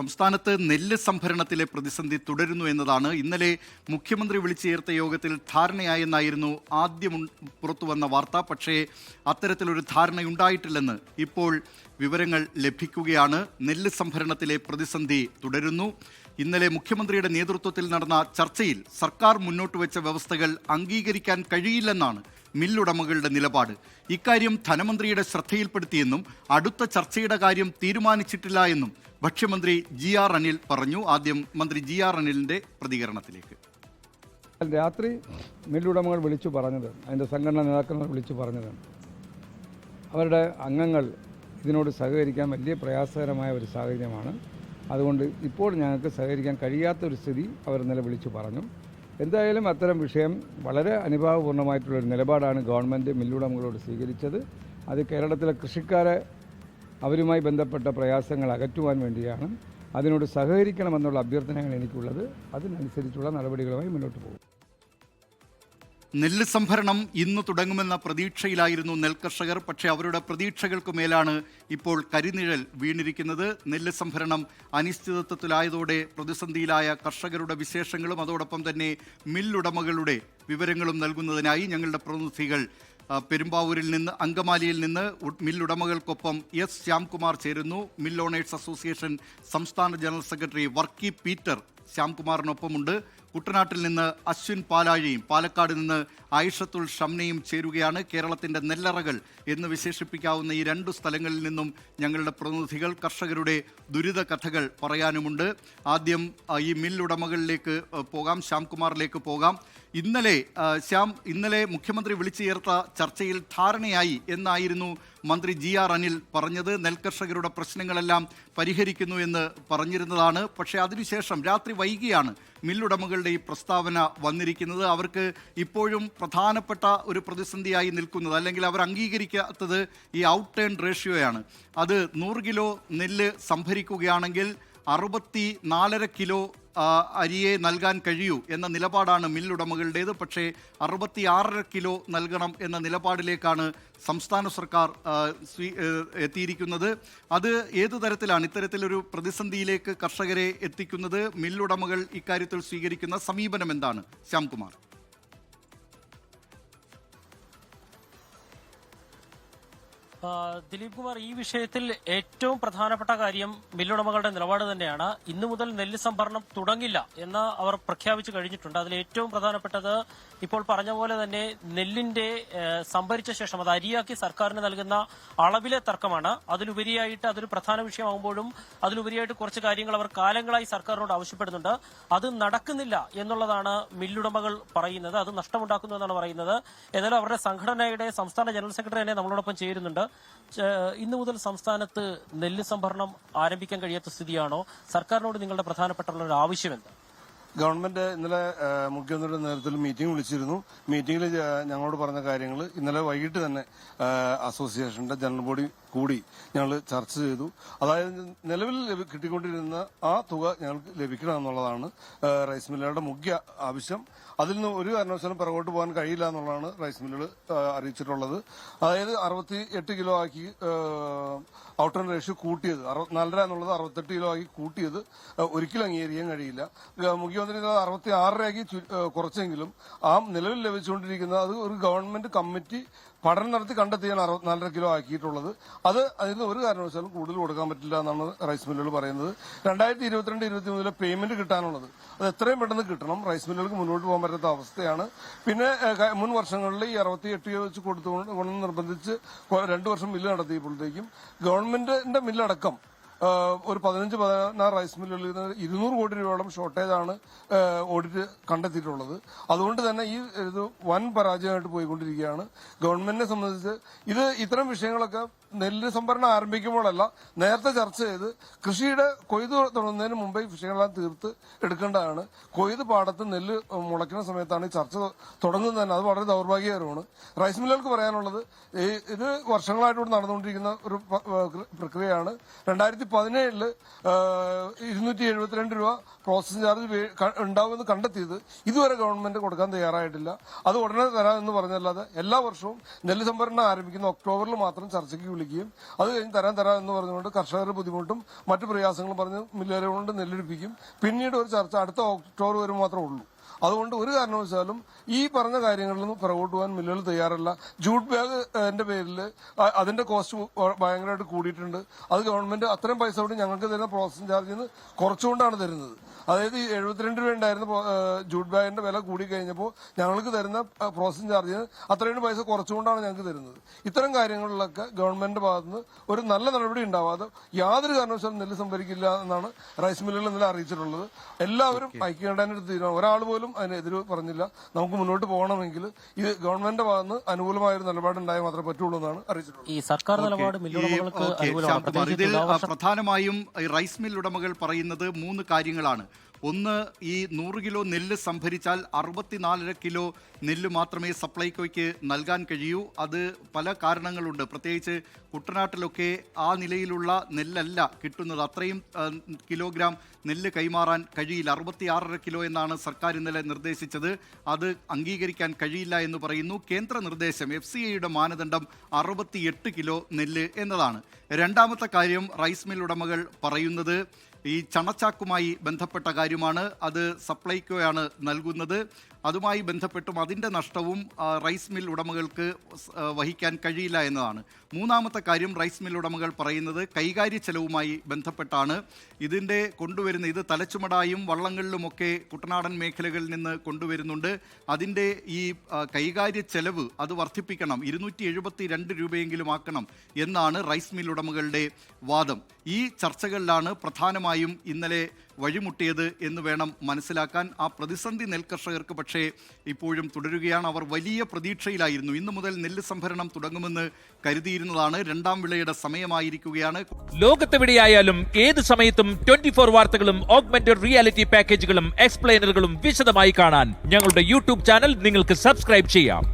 സംസ്ഥാനത്ത് നെല്ല് സംഭരണത്തിലെ പ്രതിസന്ധി തുടരുന്നു എന്നതാണ് ഇന്നലെ മുഖ്യമന്ത്രി വിളിച്ചു ചേർത്ത യോഗത്തിൽ ധാരണയായെന്നായിരുന്നു ആദ്യം പുറത്തുവന്ന വാർത്ത. പക്ഷേ അത്തരത്തിലൊരു ധാരണയുണ്ടായിട്ടില്ലെന്ന് ഇപ്പോൾ വിവരങ്ങൾ ലഭിക്കുകയാണ്. നെല്ല് സംഭരണത്തിലെ പ്രതിസന്ധി തുടരുന്നു. ഇന്നലെ മുഖ്യമന്ത്രിയുടെ നേതൃത്വത്തിൽ നടന്ന ചർച്ചയിൽ സർക്കാർ മുന്നോട്ട് വെച്ച വ്യവസ്ഥകൾ അംഗീകരിക്കാൻ കഴിയില്ലെന്നാണ് മില്ലുടമകളുടെ നിലപാട്. ഇക്കാര്യം ധനമന്ത്രിയുടെ ശ്രദ്ധയിൽപ്പെടുത്തിയെന്നും അടുത്ത ചർച്ചയുടെ കാര്യം തീരുമാനിച്ചിട്ടില്ല എന്നും ഭക്ഷ്യമന്ത്രി GR അനിൽ പറഞ്ഞു. ആദ്യം മന്ത്രി GR അനിലിന്റെ പ്രതികരണത്തിലേക്ക്. രാത്രി മില്ലുടമകൾ വിളിച്ചു പറഞ്ഞത്, അതിൻ്റെ സംഘടനാ നേതാക്കന്മാർ വിളിച്ചു പറഞ്ഞത്, അവരുടെ അംഗങ്ങൾ ഇതിനോട് സഹകരിക്കാൻ വലിയ പ്രയാസകരമായ ഒരു സാഹചര്യമാണ്. അതുകൊണ്ട് ഇപ്പോൾ ഞങ്ങൾക്ക് സഹകരിക്കാൻ കഴിയാത്തൊരു സ്ഥിതി അവർ ഇന്നലെ വിളിച്ചു പറഞ്ഞു. എന്തായാലും അത്തരം വിഷയം വളരെ അനുഭാവപൂർണ്ണമായിട്ടുള്ളൊരു നിലപാടാണ് ഗവൺമെൻറ് മില്ലുടമകളോട് സ്വീകരിച്ചത്. അത് കേരളത്തിലെ കൃഷിക്കാരെ അവരുമായി ബന്ധപ്പെട്ട പ്രയാസങ്ങൾ അകറ്റുവാൻ വേണ്ടിയാണ്. അതിനോട് സഹകരിക്കണമെന്നുള്ള അഭ്യർത്ഥനയാണ് എനിക്കുള്ളത്. അതിനനുസരിച്ചുള്ള നടപടികളുമായി മുന്നോട്ട് പോകും. നെല്ല് സംഭരണം ഇന്ന് തുടങ്ങുമെന്ന പ്രതീക്ഷയിലായിരുന്നു നെൽകർഷകർ. പക്ഷേ അവരുടെ പ്രതീക്ഷകൾക്ക് മേലാണ് ഇപ്പോൾ കരിനിഴൽ വീണിരിക്കുന്നത്. നെല്ല് സംഭരണം അനിശ്ചിതത്വത്തിലായതോടെ പ്രതിസന്ധിയിലായ കർഷകരുടെ വിശേഷങ്ങളും അതോടൊപ്പം തന്നെ മില്ലുടമകളുടെ വിവരങ്ങളും നൽകുന്നതിനായി ഞങ്ങളുടെ പ്രതിനിധികൾ പെരുമ്പാവൂരിൽ നിന്ന്, അങ്കമാലിയിൽ നിന്ന് മില്ലുടമകൾക്കൊപ്പം S ശ്യാംകുമാർ ചേരുന്നു. മിൽ ഓണേഴ്സ് അസോസിയേഷൻ സംസ്ഥാന ജനറൽ സെക്രട്ടറി വർക്കി പീറ്റർ ശ്യാംകുമാറിനൊപ്പമുണ്ട്. കുട്ടനാട്ടിൽ നിന്ന് അശ്വിൻ പാലാഴിയും പാലക്കാട് നിന്ന് ആയിഷത്തുൽ ഷംനയും ചേരുകയാണ്. കേരളത്തിൻ്റെ നെല്ലറകൾ എന്ന് വിശേഷിപ്പിക്കാവുന്ന ഈ രണ്ടു സ്ഥലങ്ങളിൽ നിന്നും ഞങ്ങളുടെ പ്രതിനിധികൾ കർഷകരുടെ ദുരിത കഥകൾ പറയാനുമുണ്ട്. ആദ്യം ഈ മില്ലുടമകളിലേക്ക് പോകാം, ശ്യാംകുമാറിലേക്ക് പോകാം. ഇന്നലെ മുഖ്യമന്ത്രി വിളിച്ചു ചേർത്ത ചർച്ചയിൽ ധാരണയായി എന്നായിരുന്നു മന്ത്രി GR അനിൽ പറഞ്ഞത്. നെൽകർഷകരുടെ പ്രശ്നങ്ങളെല്ലാം പരിഹരിക്കുന്നു എന്ന് പറഞ്ഞിരുന്നതാണ്. പക്ഷേ അതിനുശേഷം രാത്രി വൈകിയാണ് മില്ലുടമകളുടെ ഈ പ്രസ്താവന വന്നിരിക്കുന്നത്. അവർക്ക് ഇപ്പോഴും പ്രധാനപ്പെട്ട ഒരു പ്രതിസന്ധിയായി നിൽക്കുന്നത്, അല്ലെങ്കിൽ അവർ അംഗീകരിക്കാത്തത് ഈ ഔട്ട് ടേൺ റേഷ്യോയാണ്. അത് 100 കിലോ നെല്ല് സംഭരിക്കുകയാണെങ്കിൽ 64.5 കിലോ അരിയെ നൽകാൻ കഴിയൂ എന്ന നിലപാടാണ് മില്ലുടമകളുടേത്. പക്ഷേ 66.5 കിലോ നൽകണം എന്ന നിലപാടിലേക്കാണ് സംസ്ഥാന സർക്കാർ എത്തിയിരിക്കുന്നത്. അത് ഏതു തരത്തിലാണ് ഇത്തരത്തിലൊരു പ്രതിസന്ധിയിലേക്ക് കർഷകരെ എത്തിക്കുന്നത്? മില്ലുടമകൾ ഇക്കാര്യത്തിൽ സ്വീകരിക്കുന്ന സമീപനം എന്താണ്, ശ്യാംകുമാർ? ദിലീപ് കുമാർ, ഈ വിഷയത്തിൽ ഏറ്റവും പ്രധാനപ്പെട്ട കാര്യം മില്ലുടമകളുടെ നിലപാട് തന്നെയാണ്. ഇന്നു മുതൽ നെല്ല് സംഭരണം തുടങ്ങില്ല എന്ന് അവർ പ്രഖ്യാപിച്ചു കഴിഞ്ഞിട്ടുണ്ട്. അതിൽ ഏറ്റവും പ്രധാനപ്പെട്ടത് ഇപ്പോൾ പറഞ്ഞ പോലെ തന്നെ നെല്ലിന്റെ സംഭരിച്ച ശേഷം അത് അരിയാക്കി സർക്കാരിന് നൽകുന്ന അളവിലെ തർക്കമാണ്. അതിലുപരിയായിട്ട് അതൊരു പ്രധാന വിഷയമാകുമ്പോഴും അതിലുപരിയായിട്ട് കുറച്ച് കാര്യങ്ങൾ അവർ കാലങ്ങളായി സർക്കാരിനോട് ആവശ്യപ്പെടുന്നുണ്ട്. അത് നടക്കുന്നില്ല എന്നുള്ളതാണ് മില്ലുടമകൾ പറയുന്നത്. അത് നഷ്ടമുണ്ടാക്കുന്നു എന്നാണ് പറയുന്നത്. ഏതായാലും അവരുടെ സംഘടനയുടെ സംസ്ഥാന ജനറൽ സെക്രട്ടറി തന്നെ നമ്മളോടൊപ്പം ചേരുന്നുണ്ട്. ഇന്നു മുതൽ സംസ്ഥാനത്ത് നെല്ല് സംഭരണം ആരംഭിക്കാൻ കഴിയാത്ത സ്ഥിതിയാണോ? സർക്കാരിനോട് നിങ്ങളുടെ പ്രധാനപ്പെട്ട ഒരു ആവശ്യം എന്താ? ഗവൺമെന്റ് ഇന്നലെ മുഖ്യമന്ത്രിയുടെ നേതൃത്വത്തിൽ മീറ്റിംഗ് വിളിച്ചിരുന്നു. മീറ്റിംഗിൽ ഞങ്ങളോട് പറഞ്ഞ കാര്യങ്ങൾ ഇന്നലെ വൈകിട്ട് തന്നെ അസോസിയേഷന്റെ ജനറൽ ബോഡി കൂടി ഞങ്ങൾ ചർച്ച ചെയ്തു. അതായത് നിലവിൽ കിട്ടിക്കൊണ്ടിരുന്ന ആ തുക ഞങ്ങൾക്ക് ലഭിക്കണം എന്നുള്ളതാണ് റൈസ് മില്ലുകളുടെ മുഖ്യ ആവശ്യം. അതിൽ നിന്ന് ഒരു കാരണവശാലും പിറകോട്ട് പോകാൻ കഴിയില്ല എന്നുള്ളതാണ് റൈസ് മില്ലുകൾ അറിയിച്ചിട്ടുള്ളത്. അതായത് 68 കിലോ ആക്കി ഔട്ട് ആൻഡ് റേഷ്യോ കൂട്ടിയത്, 64 എന്നുള്ളത് 68 കിലോ ആക്കി കൂട്ടിയത് ഒരിക്കലും അംഗീകരിക്കാൻ കഴിയില്ല. മുഖ്യമന്ത്രി 66 ആക്കി കുറച്ചെങ്കിലും ആ നിലവിൽ ലഭിച്ചുകൊണ്ടിരിക്കുന്ന അത് ഒരു ഗവൺമെന്റ് കമ്മിറ്റി പഠനം നടത്തി കണ്ടെത്തിയാണ് 64 കിലോ ആക്കിയിട്ടുള്ളത്. അതിന് ഒരു കാരണവശാലും കൂടുതൽ കൊടുക്കാൻ പറ്റില്ല എന്നാണ് റൈസ് മില്ലുകൾ പറയുന്നത്. 2022-23 പേയ്മെന്റ് കിട്ടാനുള്ളത് അത് എത്രയും പെട്ടെന്ന് കിട്ടണം. റൈസ് മില്ലുകൾക്ക് മുന്നോട്ട് പോകാൻ പറ്റാത്ത അവസ്ഥയാണ്. പിന്നെ മുൻ വർഷങ്ങളിൽ ഈ 68 കിലോ വെച്ച് കൊടുത്തുകൊണ്ട് നിർബന്ധിച്ച് 2 വർഷം മില്ല് നടത്തിയപ്പോഴത്തേക്കും ഗവൺമെന്റിന്റെ മില്ലടക്കം ഒരു 15-16 റൈസ് മില്ലുകളിൽ 200 കോടി രൂപയോളം ഷോർട്ടേജാണ് ഓഡിറ്റ് കണ്ടെത്തിയിട്ടുള്ളത്. അതുകൊണ്ട് തന്നെ ഈ ഇത് വൻ പരാജയമായിട്ട് പോയിക്കൊണ്ടിരിക്കുകയാണ്. ഗവൺമെന്റിനെ സംബന്ധിച്ച് ഇത്തരം വിഷയങ്ങളൊക്കെ നെല്ല് സംഭരണം ആരംഭിക്കുമ്പോഴല്ല, നേരത്തെ ചർച്ച ചെയ്ത് കൃഷിയുടെ കൊയ്ത് തുടങ്ങുന്നതിന് മുമ്പേ വിഷയങ്ങളെല്ലാം തീർത്ത് എടുക്കേണ്ടതാണ്. കൊയ്ത് പാടത്ത് നെല്ല് മുളയ്ക്കുന്ന സമയത്താണ് ഈ ചർച്ച തുടങ്ങുന്നത് തന്നെ. അത് വളരെ ദൗർഭാഗ്യകരമാണ്. റൈസ് മില്ലുകൾക്ക് പറയാനുള്ളത്, ഇത് വർഷങ്ങളായിട്ട് നടന്നുകൊണ്ടിരിക്കുന്ന ഒരു പ്രക്രിയയാണ്. 2017 272 രൂപ പ്രോസസിംഗ് ചാർജ് ഉണ്ടാവുമെന്ന് കണ്ടെത്തിയത് ഇതുവരെ ഗവൺമെന്റ് കൊടുക്കാൻ തയ്യാറായിട്ടില്ല. അത് ഉടനെ തരാമെന്ന് പറഞ്ഞല്ലാതെ എല്ലാ വർഷവും നെല്ല് സംഭരണം ആരംഭിക്കുന്ന ഒക്ടോബറിൽ മാത്രം ചർച്ചയ്ക്ക് വിളിക്കുകയും അത് കഴിഞ്ഞ് തരാം എന്ന് പറഞ്ഞുകൊണ്ട് കർഷകരുടെ ബുദ്ധിമുട്ടും മറ്റു പ്രയാസങ്ങളും പറഞ്ഞ് മില്ലുകാരെ കൊണ്ട് നെല്ലെടുപ്പിക്കും. പിന്നീട് ഒരു ചർച്ച അടുത്ത ഒക്ടോബർ വരെ മാത്രമേ ഉള്ളൂ. അതുകൊണ്ട് ഒരു കാരണവശാലും ഈ പറഞ്ഞ കാര്യങ്ങളിലൊന്നും പുറകോട്ട് പോകാൻ മില്ലുകൾ തയ്യാറല്ല. ജൂട്ട് ബാഗിന്റെ പേരിൽ അതിന്റെ കോസ്റ്റ് ഭയങ്കരമായിട്ട് കൂടിയിട്ടുണ്ട്. അത് ഗവൺമെന്റ് അത്രയും പൈസ കൂടി ഞങ്ങൾക്ക് തരുന്ന പ്രോസസ്സിംഗ് ചാർജിൽ നിന്ന് കുറച്ചുകൊണ്ടാണ് തരുന്നത്. അതായത് 72 രൂപ ഉണ്ടായിരുന്ന ജൂട്ട് ബാഗിന്റെ വില കൂടി കഴിഞ്ഞപ്പോൾ ഞങ്ങൾക്ക് തരുന്ന പ്രോസസ്സിംഗ് ചാർജിന് അത്രയും പൈസ കുറച്ചുകൊണ്ടാണ് ഞങ്ങൾക്ക് തരുന്നത്. ഇത്തരം കാര്യങ്ങളിലൊക്കെ ഗവൺമെന്റിന്റെ ഭാഗത്തുനിന്ന് ഒരു നല്ല നടപടി ഉണ്ടാവാതെ യാതൊരു കാരണവശാലും നെല്ല് സംഭരിക്കില്ല എന്നാണ് റൈസ് മില്ലുകൾ ഇന്നലെ അറിയിച്ചിട്ടുള്ളത്. എല്ലാവരും ഐക്യകണ്ഠേന തീരുമാനം, ഒരാൾ പോലും അതിനെതിരെ പറഞ്ഞില്ല. നമുക്ക് മുന്നോട്ട് പോകണമെങ്കിൽ ഇത് ഗവൺമെന്റിന്റെ ഭാഗത്ത് അനുകൂലമായ ഒരു നിലപാടുണ്ടായാൽ മാത്രമേ പറ്റുള്ളൂ എന്നാണ് അറിയിച്ചിട്ടുള്ളത്. ഈ സർക്കാർ നിലപാട് മില്ലുടമകൾക്ക് അനുകൂലമാണ്. ഇതിൽ പ്രധാനമായും റൈസ് മിൽ ഉടമകൾ പറയുന്നത് 3 കാര്യങ്ങളാണ്. ഒന്ന്, ഈ 100 കിലോ നെല്ല് സംഭരിച്ചാൽ 64.5 കിലോ നെല്ല് മാത്രമേ സപ്ലൈകോയ്ക്ക് നൽകാൻ കഴിയൂ. അത് പല കാരണങ്ങളുണ്ട്. പ്രത്യേകിച്ച് കുട്ടനാട്ടിലൊക്കെ ആ നിലയിലുള്ള നെല്ലല്ല കിട്ടുന്നത്. അത്രയും കിലോഗ്രാം നെല്ല് കൈമാറാൻ കഴിയില്ല. 66.5 കിലോ എന്നാണ് സർക്കാർ ഇന്നലെ നിർദ്ദേശിച്ചത്. അത് അംഗീകരിക്കാൻ കഴിയില്ല എന്ന് പറയുന്നു. കേന്ദ്ര നിർദ്ദേശം FCIയുടെ മാനദണ്ഡം 68 കിലോ നെല്ല് എന്നതാണ്. രണ്ടാമത്തെ കാര്യം റൈസ് മിൽ ഉടമകൾ പറയുന്നത് ഈ ചണച്ചാക്കുമായി ബന്ധപ്പെട്ട കാര്യമാണ്. അത് സപ്ലൈകോയാണ് നൽകുന്നത്. അതുമായി ബന്ധപ്പെട്ടും അതിൻ്റെ നഷ്ടവും റൈസ് മിൽ ഉടമകൾക്ക് വഹിക്കാൻ കഴിയില്ല എന്നതാണ്. മൂന്നാമത്തെ കാര്യം റൈസ് മിൽ ഉടമകൾ പറയുന്നത് കൈകാര്യ ചെലവുമായി ബന്ധപ്പെട്ടാണ്. ഇതിൻ്റെ കൊണ്ടുവരുന്ന ഇത് തലച്ചുമടായും വള്ളങ്ങളിലുമൊക്കെ കുട്ടനാടൻ മേഖലകളിൽ നിന്ന് കൊണ്ടുവരുന്നുണ്ട്. അതിൻ്റെ ഈ കൈകാര്യ ചെലവ് അത് വർദ്ധിപ്പിക്കണം, 272 രൂപയെങ്കിലും ആക്കണം എന്നാണ് റൈസ് മിൽ ഉടമകളുടെ വാദം. ഈ ചർച്ചകളിലാണ് പ്രധാനമായും ഇന്നലെ വഴിമുട്ടിയത് എന്ന് വേണം മനസ്സിലാക്കാൻ. ആ പ്രതിസന്ധി നെൽകർഷകർക്ക് പക്ഷേ ഇപ്പോഴും തുടരുകയാണ്. അവർ വലിയ പ്രതീക്ഷയിലായിരുന്നു. ഇന്നു മുതൽ നെല്ല് സംഭരണം തുടങ്ങുമെന്ന് കരുതിയിരുന്നതാണ്. രണ്ടാം വിളയുടെ സമയമായിരിക്കുകയാണ്. ലോകത്തെവിടെയായാലും ഏത് സമയത്തും 24 വാർത്തകളും ഓഗ്മെന്റഡ് റിയാലിറ്റി പാക്കേജുകളും എക്സ്പ്ലെയിനറുകളും വിശദമായി കാണാൻ ഞങ്ങളുടെ യൂട്യൂബ് ചാനൽ നിങ്ങൾക്ക് സബ്സ്ക്രൈബ് ചെയ്യാം.